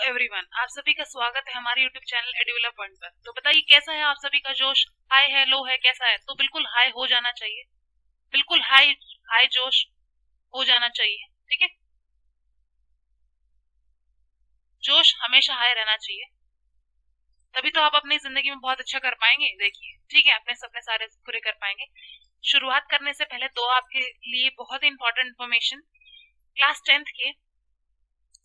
Everyone, आप सभी का स्वागत है हमारे यूट्यूब चैनल एडुला पॉइंट पर। तो बताइए कैसा है आप सभी का जोश? हाई है, लो है, कैसा है? तो बिल्कुल हाई हो जाना चाहिए, बिल्कुल हाई हाई जोश हो जाना चाहिए। ठीक है, जोश हमेशा हाई रहना चाहिए, तभी तो आप अपनी जिंदगी में बहुत अच्छा कर पाएंगे। देखिए, ठीक है, अपने सपने सारे पूरे कर पाएंगे। शुरुआत करने से पहले दो आपके लिए बहुत ही इंपॉर्टेंट इन्फॉर्मेशन। क्लास 10th के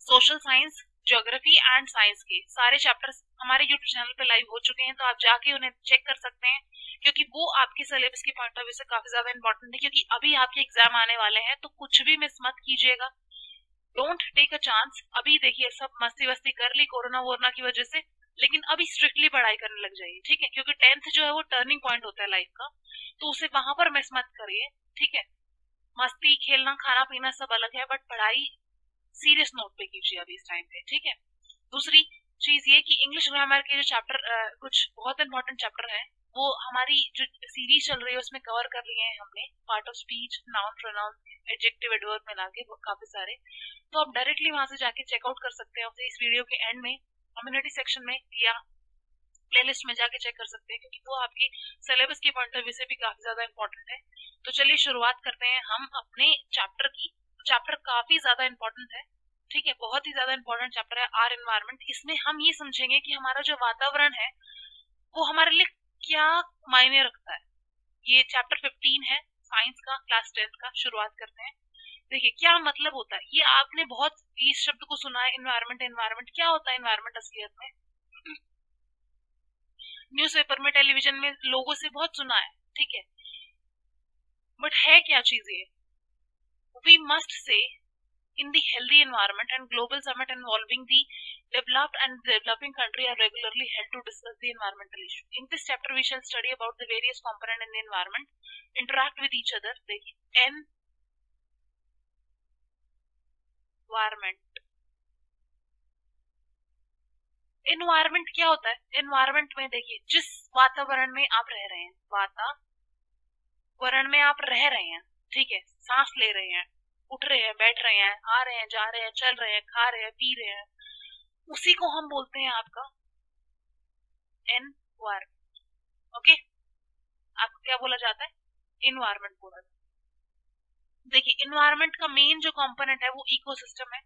social science, geography and science के सारे चैप्टर्स हमारे यूट्यूब चैनल पे लाइव हो चुके हैं, तो आप जाके उन्हें चेक कर सकते हैं, क्योंकि वो आपके सिलेबस के पॉइंट ऑफ व्यू से काफी ज्यादा इंपॉर्टेंट है। क्योंकि अभी आपके एग्जाम आने वाले हैं, तो कुछ भी मिस मत कीजिएगा। Don't take a chance. अभी देखिए, सब मस्ती वस्ती कर ली कोरोना वोरोना की वजह से, लेकिन अभी स्ट्रिक्टली पढ़ाई करने लग जाइए। ठीक है, क्योंकि 10th जो है वो टर्निंग पॉइंट होता है लाइफ का, तो उसे वहां पर मिस मत करिए। ठीक है, मस्ती खेलना खाना पीना सब अलग है, बट पढ़ाई सीरियस नोट पे कीजिए अभी इस टाइम पे। ठीक है, दूसरी चीज ये कि इंग्लिश ग्रामर के जो चैप्टर कुछ बहुत इंपॉर्टेंट चैप्टर है, वो हमारी जो सीरीज चल रही है उसमें कवर कर लिए हैं हमने। Part of speech, noun, pronoun, adjective, adverb मिला के काफी सारे, तो आप डायरेक्टली वहां से जाके चेकआउट कर सकते हैं। इस वीडियो के एंड में कम्युनिटी सेक्शन में या प्लेलिस्ट में जाके चेक कर सकते हैं, क्योंकि वो आपके सिलेबस के पॉइंट ऑफ व्यू से भी काफी ज्यादा इंपॉर्टेंट है। तो चलिए शुरुआत करते हैं हम अपने चैप्टर की। चैप्टर काफी ज्यादा इंपॉर्टेंट है, ठीक है, बहुत ही ज्यादा इंपॉर्टेंट चैप्टर है आर एनवायरमेंट। इसमें हम ये समझेंगे कि हमारा जो वातावरण है वो हमारे लिए क्या मायने रखता है। ये चैप्टर 15 है साइंस का, क्लास 10th का। शुरुआत करते हैं। देखिए, क्या मतलब होता है ये, आपने बहुत इस शब्द को सुना है, एनवायरमेंट। एनवायरमेंट क्या होता है? एनवायरमेंट असलियत में न्यूज़पेपर में, टेलीविजन में लोगों से बहुत सुना है, ठीक है, बट है क्या चीज ये? We must say in the healthy environment and global summit involving the developed and developing country are regularly held to discuss the environmental issue. In this chapter we shall study about the various components in the environment interact with each other. देखिए, environment, environment क्या होता है? Environment में देखिए, जिस वातावरण में आप रह रहे हैं, वातावरण में आप रह रहे हैं, ठीक है, सांस ले रहे हैं, उठ रहे हैं, बैठ रहे हैं, आ रहे हैं, जा रहे हैं, चल रहे हैं, खा रहे हैं, पी रहे हैं, उसी को हम बोलते हैं आपका एनवायरमेंट। ओके, आपको क्या बोला जाता है? एनवायरमेंट बोला जाता है। देखिए, एनवायरमेंट का मेन जो कंपोनेंट है वो इकोसिस्टम है।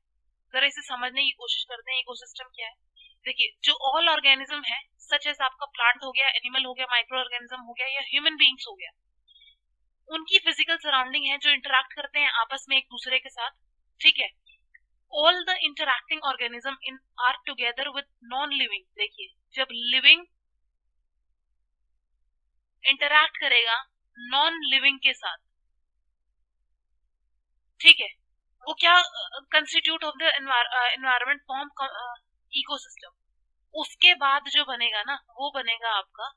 जरा इसे समझने की कोशिश करते हैं, इकोसिस्टम क्या है। देखिए, जो ऑल ऑर्गेनिज्म है, सच एज आपका प्लांट हो गया, एनिमल हो गया, माइक्रो ऑर्गेनिज्म हो गया, या ह्यूमन बींग्स हो गया, उनकी फिजिकल सराउंडिंग है जो इंटरेक्ट करते हैं आपस में एक दूसरे के साथ। ठीक है, all the interacting organism in are together with non living. देखिए, जब लिविंग इंटरैक्ट करेगा नॉन लिविंग के साथ, ठीक है, वो क्या constitute of the environment form ecosystem. उसके बाद जो बनेगा ना, वो बनेगा आपका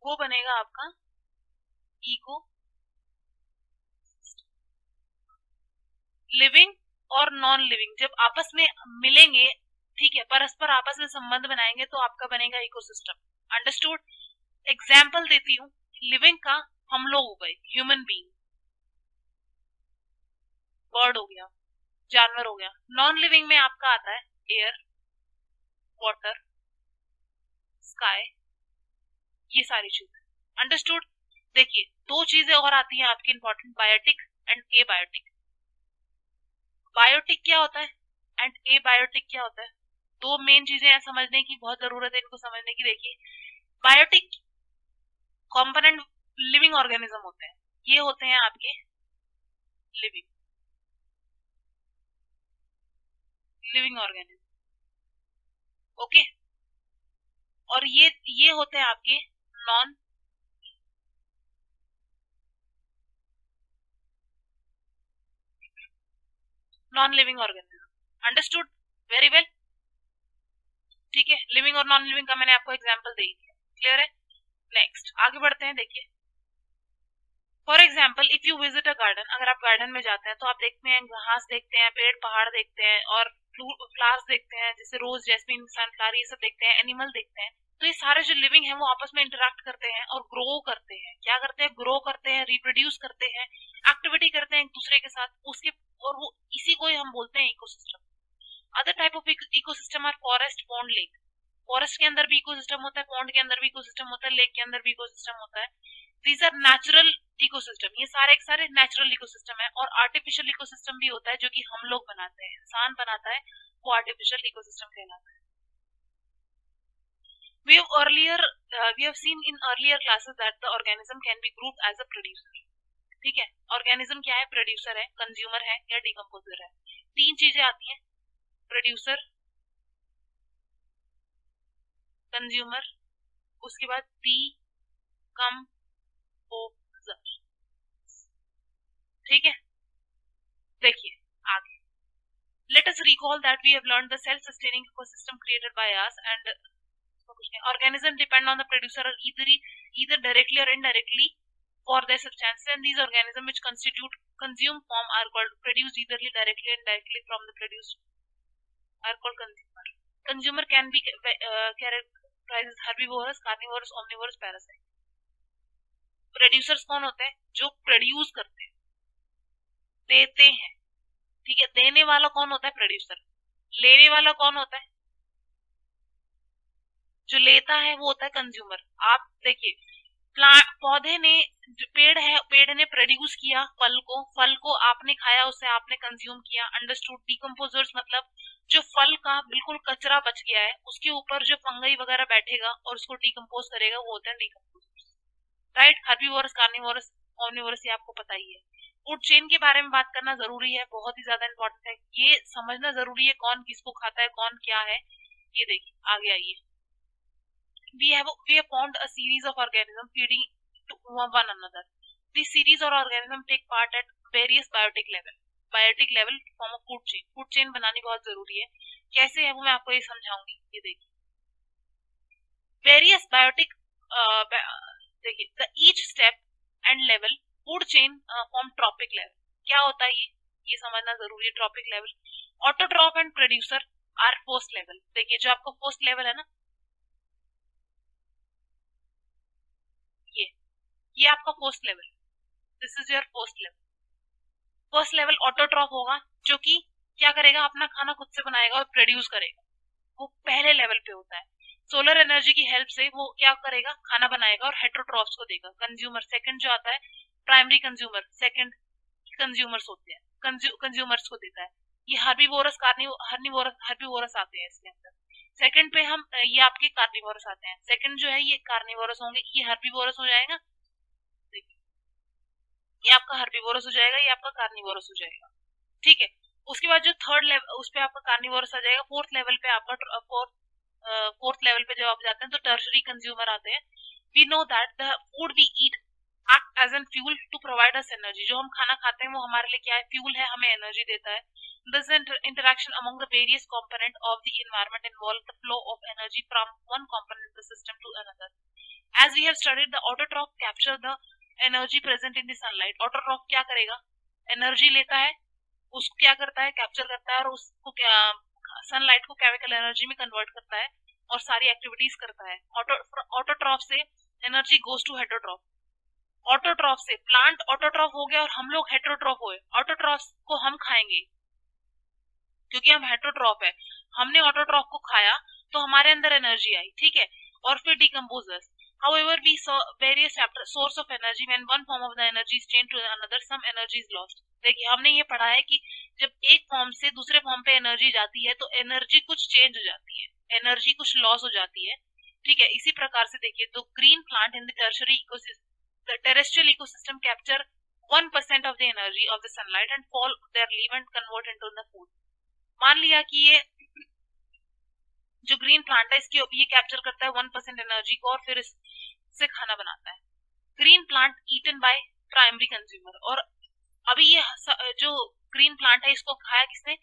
वो बनेगा आपका इको, लिविंग और नॉन लिविंग जब आपस में मिलेंगे, ठीक है, परस्पर आपस में संबंध बनाएंगे, तो आपका बनेगा इकोसिस्टम। अंडरस्टूड? एग्जाम्पल देती हूँ। लिविंग का हम लोग हो गए, ह्यूमन बीइंग, बर्ड हो गया, जानवर हो गया। नॉन लिविंग में आपका आता है एयर, वाटर, स्काई, ये सारी चीजें। अंडरस्टूड? देखिए, दो चीजें और आती हैं आपकी important, biotic and abiotic. Biotic क्या होता है एंड एबायोटिक क्या होता है? दो मेन चीजें हैं, समझने की बहुत जरूरत है इनको समझने की। देखिए, बायोटिक कंपोनेंट लिविंग ऑर्गेनिज्म होते हैं, ये होते हैं आपके लिविंग लिविंग ऑर्गेनिज्म। ओके, और ये होते हैं आपके non non living organism. Understood? Very well, ठीक है, लिविंग और नॉन लिविंग का मैंने आपको एग्जांपल दे दिया। क्लियर है? नेक्स्ट आगे बढ़ते हैं। देखिए, for example if you visit a garden, अगर आप गार्डन में जाते हैं तो आप देखते हैं, घास देखते हैं, पेड़ पहाड़ देखते हैं, और फ्लावर्स देखते हैं, जैसे रोज, जैस्मिन, सनफ्लावर, ये सब देखते हैं, एनिमल देखते हैं। तो ये सारे जो लिविंग है वो आपस में इंटरेक्ट करते हैं और ग्रो करते हैं। क्या करते हैं? ग्रो करते हैं, रिप्रोड्यूस करते हैं, एक्टिविटी करते हैं एक दूसरे के साथ उसके, और वो इसी को ही हम बोलते हैं ecosystem. Other type of ecosystem are forest, pond, lake. Forest के अंदर भी इकोसिस्टम होता है, पॉन्ड के अंदर भी इकोसिस्टम होता है, लेक के अंदर भी इकोसिस्टम होता है। These are natural ecosystem. ये सारे एक सारे नेचुरल इकोसिस्टम है। और आर्टिफिशियल इकोसिस्टम भी होता है जो कि हम लोग बनाते हैं, इंसान बनाता है, वो आर्टिफिशियल इकोसिस्टम कहलाता है। We have earlier we have seen in earlier classes that the organism can be grouped as a producer। ठीक है, ऑर्गेनिज्म क्या है? प्रोड्यूसर है, कंज्यूमर है या डिकम्पोजर है। तीन चीजें आती हैं, प्रोड्यूसर, कंज्यूमर, उसके बाद डिकम्पोजर। ठीक है, देखिए आगे। Let us recall that we have learned the self-sustaining ecosystem created by us and organisms depend on the producer either directly or indirectly for their substances, and these organisms which constitute consume form are called produced either directly or indirectly from the produced are called consumer। Consumer can be characterized as herbivorous, carnivorous, omnivorous, parasite। Producers कौन होते हैं? जो produce करते हैं, देते हैं। ठीक है, देने वाला कौन होता है? प्रोड्यूसर। लेने वाला कौन होता है? जो लेता है वो होता है कंज्यूमर। आप देखिए, पौधे ने, जो पेड़ है, पेड़ ने प्रोड्यूस किया फल को आपने खाया, उसे आपने कंज्यूम किया, अंडरस्टूड। डिकम्पोजर्स मतलब जो फल का बिल्कुल कचरा बच गया है उसके ऊपर जो फंगई वगैरह बैठेगा और उसको डिकम्पोज करेगा, वो होता है decomposers. Right, herbivores, carnivores, omnivores, ये आपको पता ही है। फूड चेन के बारे में बात करना जरूरी है, बहुत ही ज्यादा इंपॉर्टेंट है, ये समझना जरूरी है कौन किसको खाता है, कौन क्या है। ये देखिए, आगे आइए। We have formed a series of organisms feeding to one another. This series or organism take part at various biotic level। Biotic level form of food chain. Food chain बनानी बहुत जरूरी है, कैसे है वो मैं आपको ये समझाऊंगी। ये देखिए, वेरियस बायोटिक, देखिए, the each step and level food chain form tropic level. क्या होता है ये समझना जरूरी है। Trophic level, autotroph and producer R post level. देखिए, जो आपका पोस्ट लेवल है ना, ये आपका post level, this is your post level. First level autotroph होगा, जो कि क्या करेगा? अपना खाना खुद से बनाएगा और प्रोड्यूस करेगा, वो पहले लेवल पे होता है। सोलर एनर्जी की हेल्प से वो क्या करेगा? खाना बनाएगा और हेट्रोट्रॉफ्स को देगा। कंज्यूमर सेकंड जो आता है, प्राइमरी कंज्यूमर, सेकंड कंज्यूमर्स होते हैं, कंज्यूमर्स को देता है। ये हर्बीवोरस, हर्बीवोरस आते हैं इसके अंदर। सेकंड पे हम, ये आपके कार्निवोरस आते हैं। सेकंड जो है ये कार्निवोरस होंगे, ये हर्बीवोरस हो जाएगा। ये आपका हर्बीवोरस हो जाएगा, ये आपका कार्निवोरस हो जाएगा। ठीक है, उसके बाद जो थर्ड लेवल, उस पे आपका कार्निवोरस आ जाएगा। फोर्थ लेवल पे आपका फोर्थ लेवल पे जब आप जाते हैं तो टर्शरी कंज्यूमर आते हैं। We know that the food we eat act as an fuel to provide us energy. जो हम खाना खाते हैं वो हमारे लिए क्या है? फ्यूल है, हमें एनर्जी देता है। This interaction among the various component of the environment involve the flow of energy from one component of the system to another. As we have studied, the autotroph capture the energy present in the sunlight. Autotroph क्या करेगा? Energy लेता है, उसको क्या करता है? Capture करता है, और उसको क्या, सनलाइट को केमिकल एनर्जी में कन्वर्ट करता है और सारी एक्टिविटीज करता है। ऑटोट्रॉफ से energy goes to heterotroph. Autotroph से प्लांट ऑटोट्रॉफ हो गया और हम लोग हेटरोट्रॉफ हुए। ऑटोट्रॉफ को हम खाएंगे क्योंकि हम हेटरोट्रॉफ है, हमने ऑटोट्रॉफ को खाया तो हमारे अंदर एनर्जी आई। ठीक है, और फिर decomposers. However, we saw various source of energy when one form of the energy is changed to another, some energy is lost। देखिए, हमने ये पढ़ा है कि जब एक फॉर्म से दूसरे फॉर्म पे एनर्जी जाती है तो एनर्जी कुछ चेंज हो जाती है, एनर्जी कुछ लॉस हो जाती है। ठीक है, इसी प्रकार से देखिए, तो green plant in the tertiary ecosystem, the terrestrial ecosystem capture 1% of the energy of the sunlight and fall their leaf and convert into the food। मान लिया कि ये जो ग्रीन प्लांट है इसकी ये कैप्चर करता है 1% एनर्जी को और फिर इससे खाना बनाता है। Green plant eaten by primary consumer. और अभी ये जो ग्रीन प्लांट है इसको खाया किसने?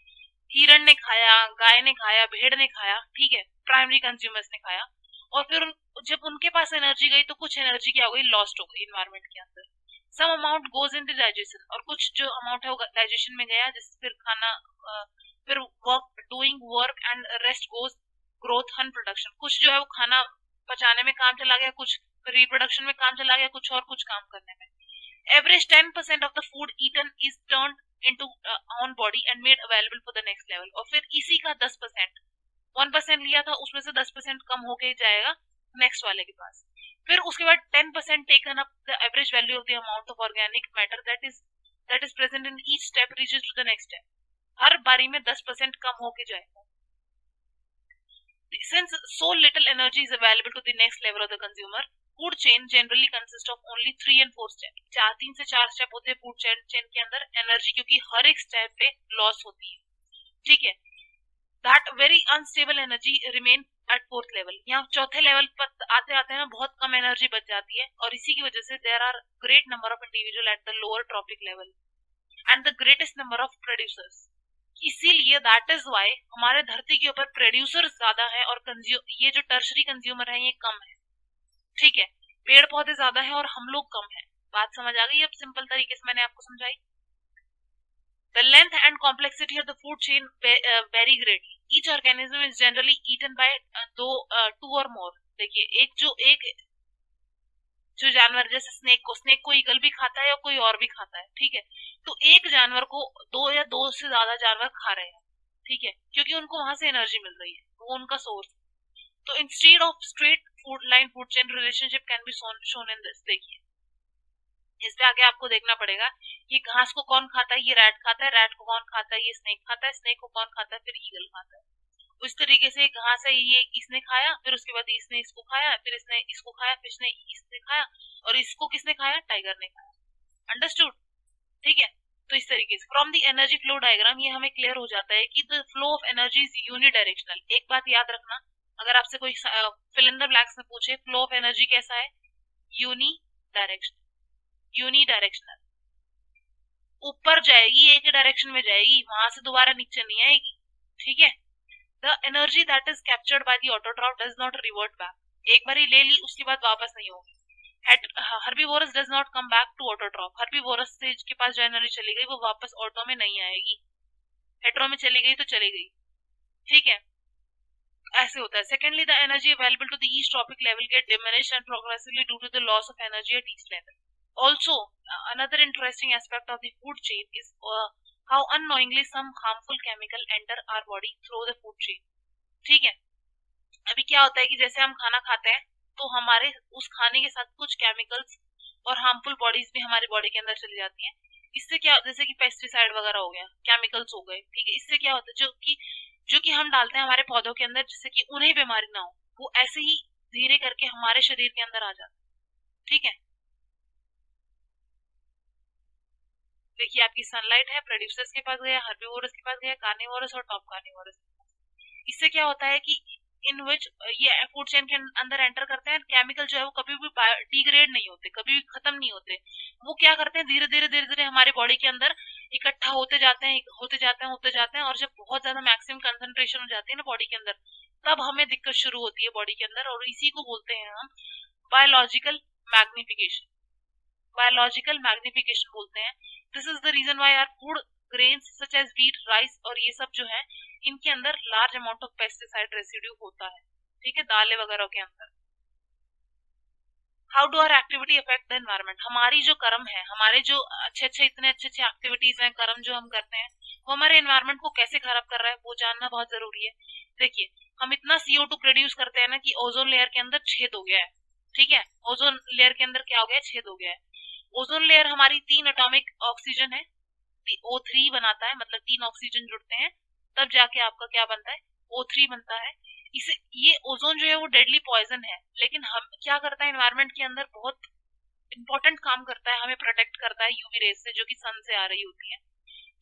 हिरण ने खाया, गाय ने खाया, भेड़ ने खाया। ठीक है, प्राइमरी कंज्यूमर्स ने खाया, और फिर जब उनके पास एनर्जी गई तो कुछ एनर्जी क्या हो गई? लॉस्ट हो गई इन्वायरमेंट के अंदर। Some amount goes in the digestion, और कुछ जो अमाउंट है वो डाइजेशन में गया, जिससे फिर खाना, फिर work, doing work and rest goes growth and production. कुछ जो है वो खाना पचाने में काम चला गया, कुछ रिप्रोडक्शन में काम चला गया, कुछ और कुछ काम करने में. Average 10% of the food eaten is turned into on body and made available for the next level. और फिर इसी का 10%, 1% लिया था उसमें से 10% कम होके जाएगा नेक्स्ट वाले के पास. फिर उसके बाद 10% taken up the average value of the amount of organic matter that is present in each step reaches to the next step. हर बारी में 10% कम होके जाएगा. Since so little energy is available to the next level of the consumer, food chain generally consist of only 3 and 4 step. 3 से 4 step होते हैं food chain के अंदर एनर्जी, क्योंकि हर एक स्टेप पे लॉस होती है. ठीक है. That very unstable energy remain at fourth level. यहाँ चौथे लेवल पर आते आते ना बहुत कम एनर्जी बच जाती है, और इसी की वजह से there are great number of individual at the lower trophic level and the greatest number of producers. इसीलिए दैट इज वाई हमारे धरती के ऊपर प्रोड्यूसर्स ज्यादा है और ये जो टर्शरी कंज्यूमर है ये कम है. ठीक है. पेड़ पौधे ज्यादा है और हम लोग कम है. बात समझ आ गई अब सिंपल तरीके से मैंने आपको समझाई. The length and complexity of the food chain vary greatly. Each organism is generally eaten by two or more. देखिए एक जो जानवर जैसे स्नेक को ईगल भी खाता है और कोई और भी खाता है. ठीक है. तो एक जानवर को 2 या 2 से ज्यादा जानवर खा रहे हैं. ठीक है. क्योंकि उनको वहां से एनर्जी मिल रही है, वो उनका सोर्स. तो instead of straight food chain relationship can be shown in this. देखिए इस पे आगे आपको देखना पड़ेगा ये घास को कौन खाता है, ये रैट खाता है, रैट को कौन खाता है, ये स्नेक खाता है, स्नेक को कौन खाता है, फिर ईगल खाता है. उस तरीके से घास है ये इसने खाया, फिर उसके बाद इसने इसको खाया, फिर इसने इसको खाया, फिर इसने खाया, और इसको किसने खाया, टाइगर ने खाया. अंडरस्टूड. ठीक है. तो इस तरीके से from the energy flow diagram ये हमें क्लियर हो जाता है कि the flow of energy is unidirectional. एक बात याद रखना, अगर आपसे कोई फिल इन द ब्लैंक्स में पूछे फ्लो ऑफ एनर्जी कैसा है, यूनिडायरेक्शनल. ऊपर जाएगी, एक डायरेक्शन में जाएगी, वहां से दोबारा नीचे नहीं आएगी. ठीक है. The energy that is captured by the autotroph does not revert back. एक बार ही ले ली उसके बाद वापस नहीं होगी. Herbivores does not come back to autotroph. Herbivores से के पास जो एनर्जी चली गई वो वापस ऑटो में नहीं आएगी. हेट्रो में चली गई तो चली गई. ठीक है. ऐसे होता है. Secondly the energy available to the each trophic level get diminished and progressively due to the loss of energy at each level. Also, another interesting aspect of the food chain is how unknowingly some harmful chemical enter our body through the food chain. ठीक है. अभी क्या होता है कि जैसे हम खाना खाते हैं तो हमारे उस खाने के साथ कुछ केमिकल्स और हार्मफुल बॉडीज भी हमारे बॉडी के अंदर चली जाती हैं. इससे क्या, जैसे कि पेस्टिसाइड वगैरह हो गया, केमिकल्स हो गए. ठीक है. इससे क्या होता है जो कि हम डालते हैं हमारे पौधों के अंदर जिससे कि उन्हें बीमारी ना हो, वो ऐसे ही धीरे करके हमारे शरीर के अंदर आ जाता है. ठीक है. देखिए आपकी सनलाइट है, प्रोड्यूसर्स के पास गया, हर्बीवोरस के पास गया, कार्निवोरस और टॉप कार्निवोरस. इससे क्या होता है कि इन विच ये फूड चेन के अंदर एंटर करते हैं. केमिकल जो है वो कभी भी डिग्रेड नहीं होते, कभी भी खत्म नहीं होते. वो क्या करते हैं, धीरे धीरे हमारे बॉडी के अंदर इकट्ठा होते जाते हैं, और जब बहुत ज्यादा मैक्सिमम कंसंट्रेशन हो जाती है ना बॉडी के अंदर, तब हमें दिक्कत शुरू होती है बॉडी के अंदर, और इसी को बोलते हैं हम बायोलॉजिकल मैग्निफिकेशन. बोलते हैं. This is the reason why our food grains such as wheat, rice और ये सब जो है इनके अंदर large amount of pesticide residue होता है. ठीक है. दालें वगैरह के अंदर. How do our activity affect the environment. हमारी जो कर्म है, हमारे जो इतने अच्छे एक्टिविटीज हैं, कर्म जो हम करते हैं, वो हमारे एनवायरमेंट को कैसे खराब कर रहा है वो जानना बहुत जरूरी है. देखिए हम इतना CO2 प्रोड्यूस करते हैं ना कि ओजोन लेयर के अंदर छेद हो गया है. ठीक है. ओजोन लेयर के अंदर क्या हो गया है, छेद हो गया है. ओजोन लेयर हमारी 3 एटॉमिक ऑक्सीजन है, O3 बनाता है, मतलब 3 ऑक्सीजन जुड़ते हैं तब जाके आपका क्या बनता है, O3 बनता है. इसे ये ओजोन जो है वो डेडली पॉइजन है, लेकिन हम क्या करता है एनवायरमेंट के अंदर बहुत इंपॉर्टेंट काम करता है, हमें प्रोटेक्ट करता है यूवी रेज से जो कि सन से आ रही होती है.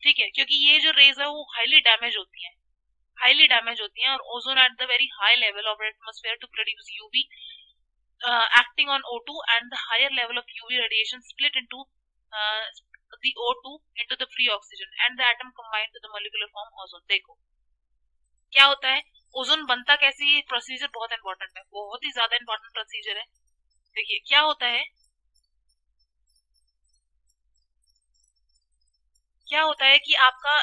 ठीक है. क्योंकि ये जो रेज है वो हाईली डैमेज होती है, और ozone at the very high level of atmosphere to produce UV acting on O2 and the higher level of UV radiation split into the O2 into the free oxygen and the atom combined to the molecular form ozone. देखो क्या होता है, ozone बनता कैसे, ये procedure बहुत important है, बहुत ही ज्यादा इंपॉर्टेंट प्रोसीजर है. देखिए क्या होता है कि आपका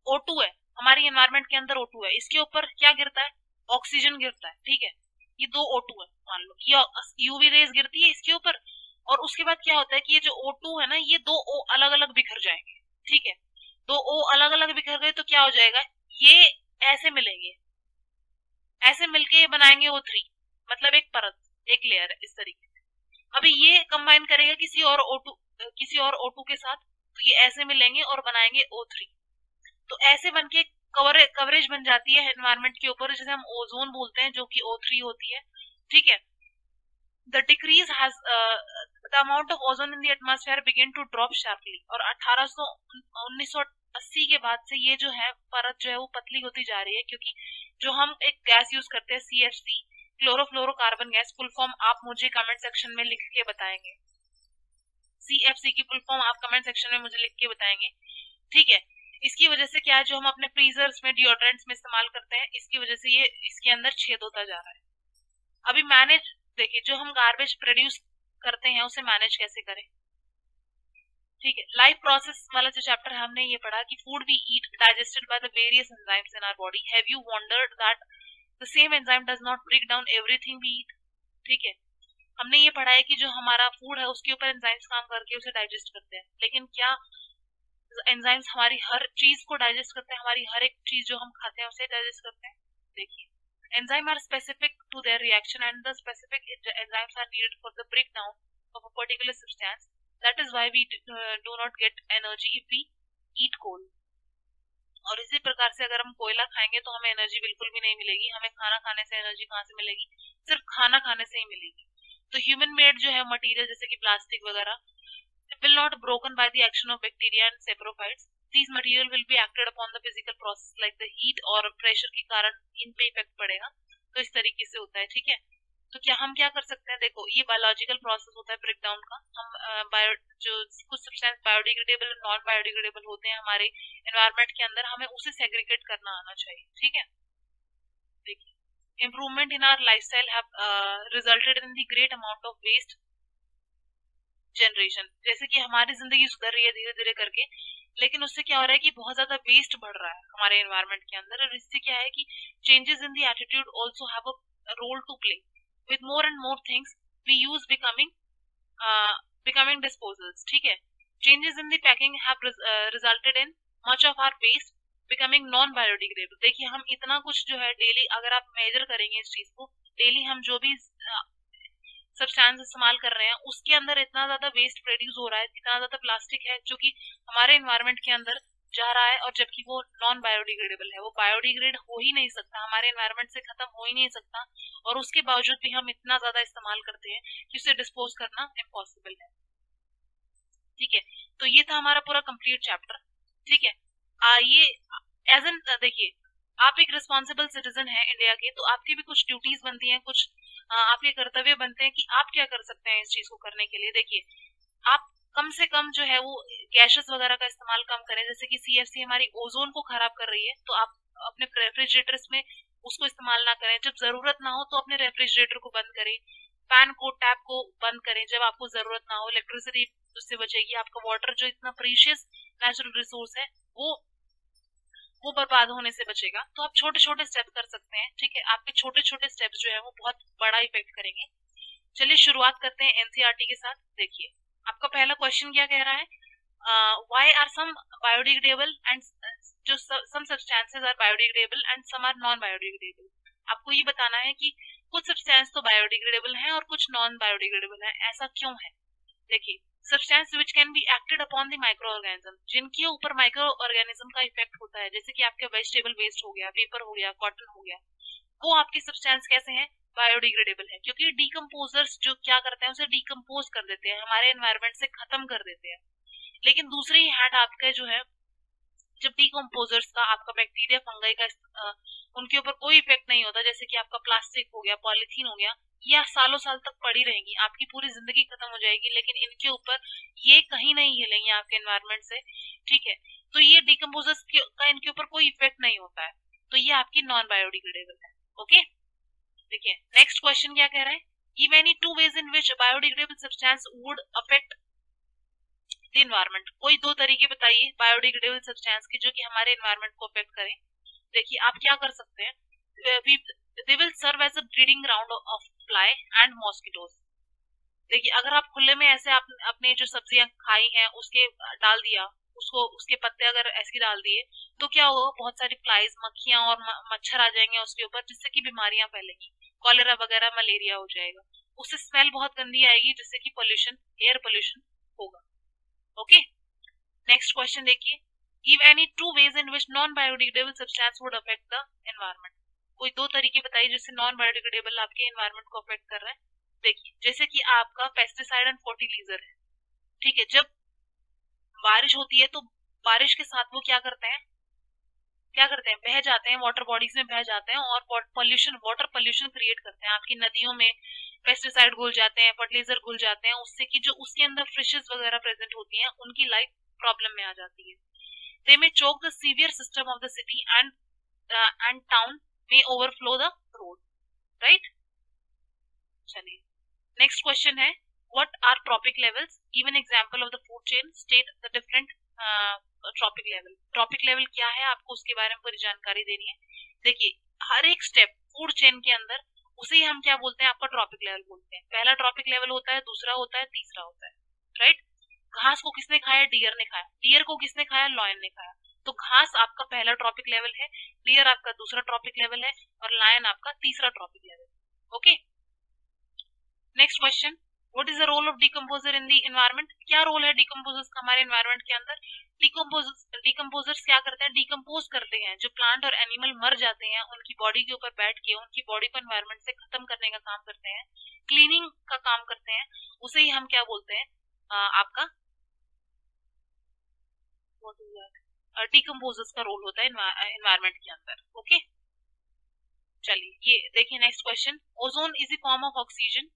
O2 है, हमारी एनवायरमेंट के अंदर O2 है, इसके ऊपर क्या गिरता है, ऑक्सीजन गिरता है. ठीक है. ये 2 O2 है मान लो, ये यूवी रेज गिरती है इसके ऊपर, और उसके बाद क्या होता है कि ये जो O2 है ना, ये 2 O अलग अलग बिखर जाएंगे, ठीक है। 2 O अलग अलग बिखर गए तो क्या हो जाएगा, ये ऐसे मिलेंगे, ऐसे मिलके ये बनाएंगे O3, मतलब एक परत, एक लेयर है इस तरीके से। अभी ये कंबाइन करेगा किसी और O2 के साथ, तो ये ऐसे मिलेंगे और बनाएंगे O3। तो ऐसे बनके कवरेज बन जाती है एनवायरनमेंट के ऊपर, जिसे हम ओजोन बोलते हैं, जो कि O3 होती है, ठीक है। The decrease has the amount of ozone in the atmosphere begin to drop sharply, और 1980 के बाद से ये जो है परत जो है वो पतली होती जा रही है, क्योंकि जो हम एक गैस यूज करते हैं CFC, chlorofluorocarbon gas, full form आप मुझे कमेंट सेक्शन में लिख के बताएंगे। CFC की फुल फॉर्म आप कमेंट सेक्शन में मुझे लिख के बताएंगे, ठीक है। इसकी वजह से क्या है, जो हम अपने फ्रीजर्स में, डिओड्रेंट्स में इस्तेमाल करते हैं, इसकी वजह से ये इसके अंदर छेद होता जा रहा है। अभी मैनेज देखिए, जो हम गार्बेज प्रोड्यूस करते हैं उसे मैनेज कैसे करें, ठीक है। लाइफ प्रोसेस वाला जो चैप्टर है, हमने ये पढ़ा कि food we eat digested by the various enzymes in our body. Have you wondered that the same enzyme does not break down everything we eat, ठीक है। हमने ये पढ़ा है कि जो हमारा फूड है उसके ऊपर एंजाइम्स काम करके उसे डाइजेस्ट करते हैं, लेकिन क्या एंजाइम्स हमारी हर चीज को डाइजेस्ट करते हैं, हमारी हर एक चीज जो हम खाते हैं उसे डाइजेस्ट करते हैं? देखिए, enzyme are specific to their reaction and the specific enzymes are needed for the breakdown of a particular substance. That is why we do not get energy if we eat coal. और इसी प्रकार से अगर हम कोयला खाएंगे तो हमें एनर्जी बिल्कुल भी नहीं मिलेगी। हमें खाना खाने से एनर्जी कहाँ से मिलेगी? सिर्फ खाना खाने से ही मिलेगी। तो ह्यूमन मेड जो है मटेरियल, जैसे कि प्लास्टिक वगैरह, will not broken by the action of bacteria and saprophytes. These material will be acted upon the physical process like the heat और pressure के कारण इन पे इफेक्ट पड़ेगा। तो इस तरीके से होता है, ठीक है। तो क्या हम क्या कर सकते हैं, देखो ये बायोलॉजिकल प्रोसेस होता है ब्रेकडाउन का। हम जो कुछ सब्सटेंस बायोडिग्रेडेबल और नॉन बायोडिग्रेडेबल होते हैं हमारे एनवायरनमेंट के अंदर, हमें उसे सेग्रीगेट करना आना चाहिए, ठीक है। देखिए, improvement in our lifestyle have resulted in the great amount of waste generation. जैसे कि हमारी जिंदगी सुधर रही है धीरे धीरे करके, लेकिन उससे क्या हो रहा है कि बहुत ज्यादा वेस्ट बढ़ रहा है हमारे एनवायरनमेंट के अंदर, और इससे क्या है कि changes in the attitude also have a role to play. With more and more things we use becoming disposals, ठीक है। Changes in the packing have resulted in much of our waste becoming non biodegradable. देखिए, हम इतना कुछ जो है daily, अगर आप मेजर करेंगे इस चीज को, डेली हम जो भी सब्सटेंस इस्तेमाल कर रहे हैं उसके अंदर इतना ज्यादा वेस्ट प्रोड्यूस हो रहा है, इतना ज्यादा प्लास्टिक है जो कि हमारे एनवायरनमेंट के अंदर जा रहा है, और जबकि वो नॉन बायोडिग्रेडेबल है, वो बायोडिग्रेड हो ही नहीं सकता, हमारे एनवायरनमेंट से खत्म हो ही नहीं सकता, और उसके बावजूद भी हम इतना ज्यादा इस्तेमाल करते हैं कि उसे डिस्पोज करना इम्पॉसिबल है, ठीक है। तो ये था हमारा पूरा कंप्लीट चैप्टर, ठीक है। ये एज एन, देखिए, आप एक रिस्पॉन्सिबल सिटीजन है इंडिया के, तो आपकी भी कुछ ड्यूटीज बनती हैं, कुछ आपके कर्तव्य बनते हैं कि आप क्या कर सकते हैं इस चीज को करने के लिए। देखिए, आप कम से कम जो है वो गैसेस वगैरह का इस्तेमाल कम करें, जैसे कि CFC हमारी ओजोन को खराब कर रही है, तो आप अपने रेफ्रिजरेटर्स में उसको इस्तेमाल ना करें। जब जरूरत ना हो तो अपने रेफ्रिजरेटर को बंद करें, फैन को, टैप को बंद करें जब आपको जरूरत ना हो। इलेक्ट्रिसिटी उससे बचेगी, आपका वाटर जो इतना प्रीशियस नेचुरल रिसोर्स है वो बर्बाद होने से बचेगा। तो आप छोटे छोटे स्टेप कर सकते हैं, ठीक है। आपके छोटे छोटे स्टेप्स जो है वो बहुत बड़ा इफेक्ट करेंगे। चलिए शुरुआत करते हैं एनसीईआरटी के साथ। देखिए, आपका पहला क्वेश्चन क्या कह रहा है, why are some biodegradable and जो some substances are biodegradable and some are non biodegradable. आपको ये बताना है कि कुछ सब्सटेंस तो बायोडिग्रेडेबल है और कुछ नॉन बायोडिग्रेडेबल है, ऐसा क्यों है। देखिए, substance which can be acted upon the micro organism, जिनके ऊपर माइक्रो ऑर्गेनिज्म का इफेक्ट होता है, जैसे कि आपके वेजिटेबल वेस्ट हो गया, पेपर हो गया, कॉटन हो गया, वो आपके सब्सटेंस कैसे हैं, बायोडिग्रेडेबल है, क्योंकि डीकम्पोजर्स जो क्या करते हैं उसे डीकम्पोज कर देते हैं, हमारे एनवायरनमेंट से खत्म कर देते हैं। लेकिन दूसरी हैंड आपका जो है, जब डीकम्पोजर्स का, आपका बैक्टीरिया, फंगाई का उनके ऊपर कोई इफेक्ट नहीं होता, जैसे कि आपका प्लास्टिक हो गया, पॉलीथीन हो गया, ये सालों साल तक पड़ी रहेंगी, आपकी पूरी जिंदगी खत्म हो जाएगी, लेकिन इनके ऊपर ये कहीं नहीं हिलेंगे आपके एनवायरनमेंट से, ठीक है। तो ये डीकम्पोजर्स का इनके ऊपर कोई इफेक्ट नहीं होता है, तो ये आपकी नॉन बायोडिग्रेडेबल है, ओके। देखिए, नेक्स्ट क्वेश्चन क्या कह रहा है, give any two ways in which biodegradable substance would affect the environment. कोई दो तरीके बताइए बायोडिग्रेडेबल सब्सटेंस के जो कि हमारे एनवायरनमेंट को अफेक्ट करें। देखिए, आप क्या कर सकते हैं, they will serve as a breeding ground of fly and mosquitoes. देखिए अगर आप खुले में ऐसे अपने जो सब्जियां खाई हैं उसके डाल दिया, उसको उसके पत्ते अगर ऐसे डाल दिए तो क्या होगा, बहुत सारी फ्लाइज, मक्खियां और मच्छर आ जाएंगे उसके ऊपर, जिससे कि बीमारियां फैलेंगी, कॉलेरा वगैरह, मलेरिया हो जाएगा। उससे स्मेल बहुत गंदी आएगी, जिससे कि पोल्यूशन, एयर पोल्यूशन होगा। ओके, नेक्स्ट क्वेश्चन देखिए, give any two ways in which non biodegradable substance would affect the environment. कोई दो तरीके बताइए जिससे नॉन बायोडिग्रेडेबल आपके एनवायरमेंट को अफेक्ट कर रहा है। देखिए जैसे कि आपका पेस्टिसाइड एंड फर्टिलाइजर है, ठीक है, जब बारिश होती है तो बारिश के साथ वो क्या करते हैं, बह जाते हैं, वाटर बॉडीज में बह जाते हैं और पॉल्यूशन, वाटर पॉल्यूशन क्रिएट करते हैं। आपकी नदियों में पेस्टिसाइड घुल जाते हैं, फर्टिलाइजर घुल जाते हैं, उससे कि जो उसके अंदर फिशेस वगैरह प्रेजेंट होती हैं उनकी लाइफ प्रॉब्लम में आ जाती है। They may choke the sewer system of the city and town may overflow the road, right. चलिए नेक्स्ट क्वेश्चन है, what are trophic levels, give an example of the food chain, state the different trophic level. Trophic level क्या है, आपको उसके बारे में पूरी जानकारी देनी है। देखिए हर एक स्टेप फूड चेन के अंदर, उसे ही हम क्या बोलते हैं, आपका ट्रॉपिक लेवल बोलते हैं। पहला ट्रॉपिक लेवल होता है, दूसरा होता है, तीसरा होता है, राइट। घास को किसने खाया, डियर ने खाया। डियर को किसने खाया, लॉयन ने खाया। तो घास आपका पहला ट्रॉपिक लेवल है, डियर आपका दूसरा ट्रॉपिक लेवल है, और लायन आपका तीसरा trophic level. Okay, next question, what is the role of decomposer in the environment. क्या रोल है डिकम्पोजर्स का हमारे एनवायरनमेंट के अंदर। डिकम्पोजर्स क्या करते हैं, डिकम्पोज करते हैं, जो प्लांट और एनिमल मर जाते हैं उनकी बॉडी के ऊपर बैठ के उनकी बॉडी को एनवायरनमेंट से खत्म करने का काम करते हैं, क्लीनिंग का काम करते हैं। उसे ही हम क्या बोलते हैं, आपका डिकम्पोजर्स का रोल होता है एनवायरनमेंट के अंदर। ओके, चलिए ये देखिए next question, ozone is a form of oxygen.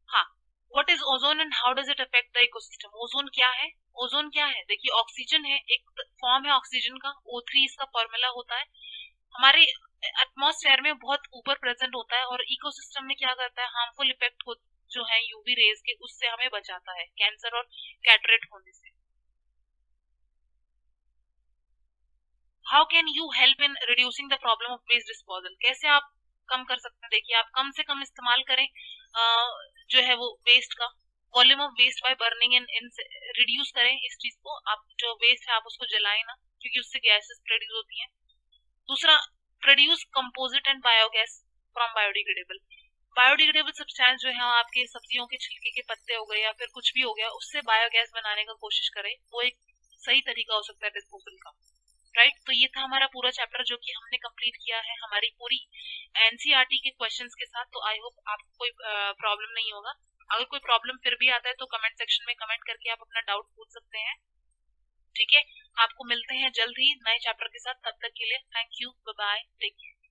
हाँ, what is ozone and how does it affect the ecosystem. Ozone क्या है, ओजोन क्या है, देखिए ऑक्सीजन है, एक फॉर्म है ऑक्सीजन का, O3 इसका फॉर्मूला होता है। हमारे एटमॉस्फेयर में बहुत ऊपर प्रेजेंट होता है और इकोसिस्टम में क्या करता है, हार्मफुल इफेक्ट जो है यूवी रेज के, उससे हमें बचाता है कैंसर और कैटरेट होने से। How can you help in reducing the problem of waste disposal. कैसे आप कम कर सकते हैं, देखिए आप कम से कम इस्तेमाल करें जो है वो वेस्ट का, volume of waste by burning in reduce करें इस चीज को। आप जो वेस्ट है आप उसको जलाएं ना, क्योंकि उससे गैसेस प्रोड्यूस होती हैं। दूसरा, produce composite and biogas from biodegradable. Biodegradable substance जो है आपके सब्जियों के छिलके के पत्ते हो गए या फिर कुछ भी हो गया, उससे बायोगैस बनाने का कोशिश करें, वो एक सही तरीका हो सकता है डिस्पोजल का, राइट। तो ये था हमारा पूरा चैप्टर जो कि हमने कंप्लीट किया है हमारी पूरी एनसीईआरटी के क्वेश्चंस के साथ। तो आई होप आपको कोई प्रॉब्लम नहीं होगा। अगर कोई प्रॉब्लम फिर भी आता है तो कमेंट सेक्शन में कमेंट करके आप अपना डाउट पूछ सकते हैं, ठीक है। आपको मिलते हैं जल्द ही नए चैप्टर के साथ, तब तक के लिए thank you, bye bye, take care.